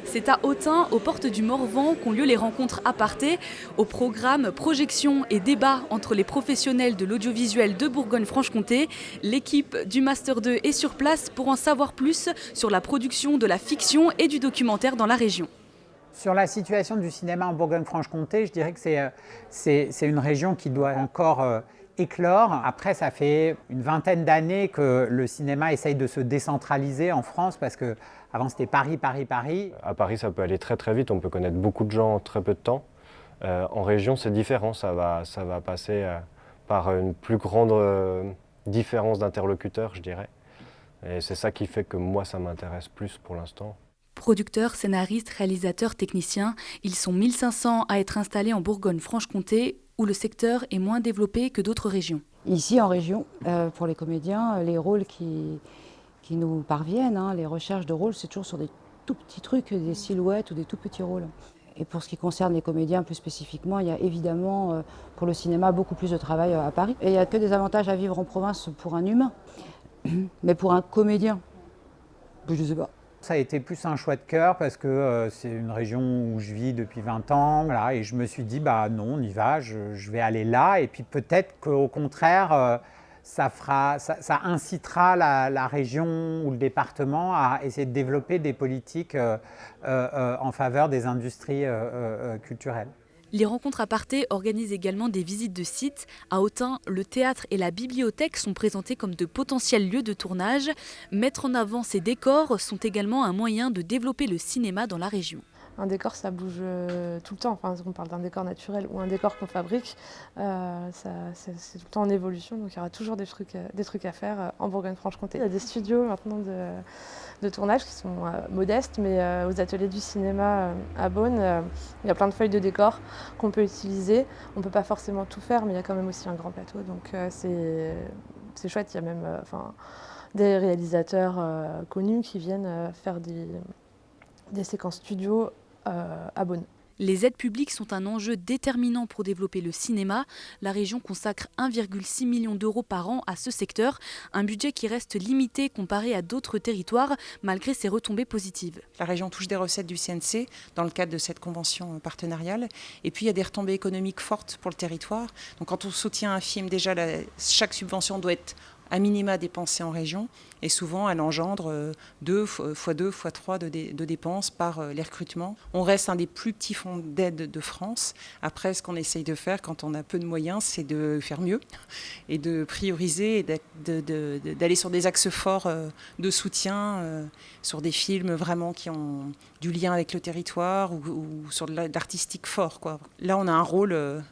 C'est à Autun, aux portes du Morvan, qu'ont lieu les rencontres apartées. Au programme, projections et débats entre les professionnels de l'audiovisuel de Bourgogne-Franche-Comté. L'équipe du Master 2 est sur place pour en savoir plus sur la production de la fiction et du documentaire dans la région. Sur la situation du cinéma en Bourgogne-Franche-Comté, je dirais que c'est une région qui doit encore éclore. Après, ça fait une vingtaine d'années que le cinéma essaye de se décentraliser en France parce qu'avant c'était Paris, Paris, Paris. À Paris, ça peut aller très très vite, on peut connaître beaucoup de gens en très peu de temps. En région, c'est différent, ça va passer par une plus grande différence d'interlocuteurs, je dirais. Et c'est ça qui fait que moi, ça m'intéresse plus pour l'instant. Producteurs, scénaristes, réalisateurs, techniciens, ils sont 1500 à être installés en Bourgogne-Franche-Comté, où le secteur est moins développé que d'autres régions. Ici, en région, pour les comédiens, les rôles qui nous parviennent, les recherches de rôles, c'est toujours sur des tout petits trucs, des silhouettes ou des tout petits rôles. Et pour ce qui concerne les comédiens plus spécifiquement, il y a évidemment pour le cinéma beaucoup plus de travail à Paris. Et il n'y a que des avantages à vivre en province pour un humain. Mais pour un comédien, je ne sais pas. Ça a été plus un choix de cœur parce que c'est une région où je vis depuis 20 ans. Voilà, et je me suis dit, bah non, on y va, je vais aller là. Et puis peut-être qu'au contraire, ça incitera la région ou le département à essayer de développer des politiques en faveur des industries culturelles. Les rencontres apartées organisent également des visites de sites. À Autun, le théâtre et la bibliothèque sont présentés comme de potentiels lieux de tournage. Mettre en avant ces décors sont également un moyen de développer le cinéma dans la région. Un décor, ça bouge tout le temps. Enfin, on parle d'un décor naturel ou un décor qu'on fabrique. C'est tout le temps en évolution, donc il y aura toujours des trucs à faire en Bourgogne-Franche-Comté. Il y a des studios maintenant de tournage qui sont modestes, mais aux ateliers du cinéma à Beaune, il y a plein de feuilles de décor qu'on peut utiliser. On ne peut pas forcément tout faire, mais il y a quand même aussi un grand plateau, donc c'est chouette. Il y a même des réalisateurs connus qui viennent faire des séquences studio à Beaune. Les aides publiques sont un enjeu déterminant pour développer le cinéma. La région consacre 1,6 million d'euros par an à ce secteur, un budget qui reste limité comparé à d'autres territoires malgré ses retombées positives. La région touche des recettes du CNC dans le cadre de cette convention partenariale. Et puis il y a des retombées économiques fortes pour le territoire. Donc quand on soutient un film, déjà chaque subvention doit être à minima dépensée en région, et souvent elle engendre 2 fois 2 fois 3 de dépenses par les recrutements. On reste un des plus petits fonds d'aide de France. Après, ce qu'on essaye de faire quand on a peu de moyens, c'est de faire mieux et de prioriser et d'aller sur des axes forts de soutien, sur des films vraiment qui ont du lien avec le territoire ou sur de l'artistique fort, quoi. Là, on a un rôle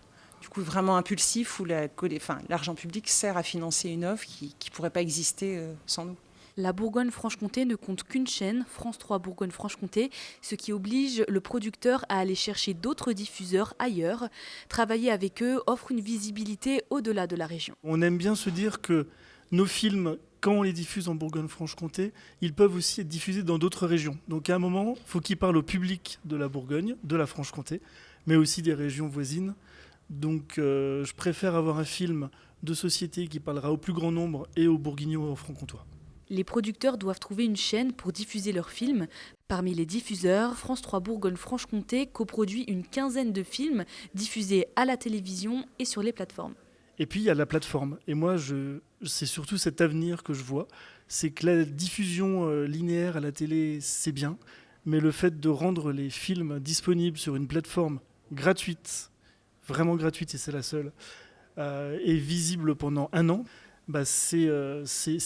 vraiment impulsif où l'argent public sert à financer une œuvre qui ne pourrait pas exister sans nous. La Bourgogne-Franche-Comté ne compte qu'une chaîne, France 3 Bourgogne-Franche-Comté, ce qui oblige le producteur à aller chercher d'autres diffuseurs ailleurs. Travailler avec eux offre une visibilité au-delà de la région. On aime bien se dire que nos films, quand on les diffuse en Bourgogne-Franche-Comté, ils peuvent aussi être diffusés dans d'autres régions. Donc à un moment, il faut qu'ils parlent au public de la Bourgogne, de la Franche-Comté, mais aussi des régions voisines. Donc je préfère avoir un film de société qui parlera au plus grand nombre et aux Bourguignons et aux Franc-Comtois. Les producteurs doivent trouver une chaîne pour diffuser leurs films. Parmi les diffuseurs, France 3 Bourgogne-Franche-Comté coproduit une quinzaine de films diffusés à la télévision et sur les plateformes. Et puis il y a la plateforme. Et moi, c'est surtout cet avenir que je vois. C'est que la diffusion linéaire à la télé, c'est bien. Mais le fait de rendre les films disponibles sur une plateforme gratuite, vraiment gratuite, et c'est la seule, et visible pendant 1 an, c'est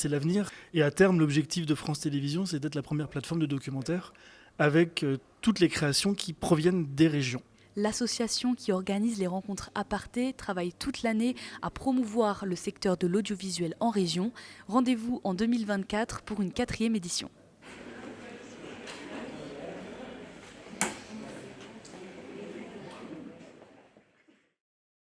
l'avenir. Et à terme, l'objectif de France Télévisions, c'est d'être la première plateforme de documentaire avec toutes les créations qui proviennent des régions. L'association qui organise les rencontres apartées travaille toute l'année à promouvoir le secteur de l'audiovisuel en région. Rendez-vous en 2024 pour une 4e édition.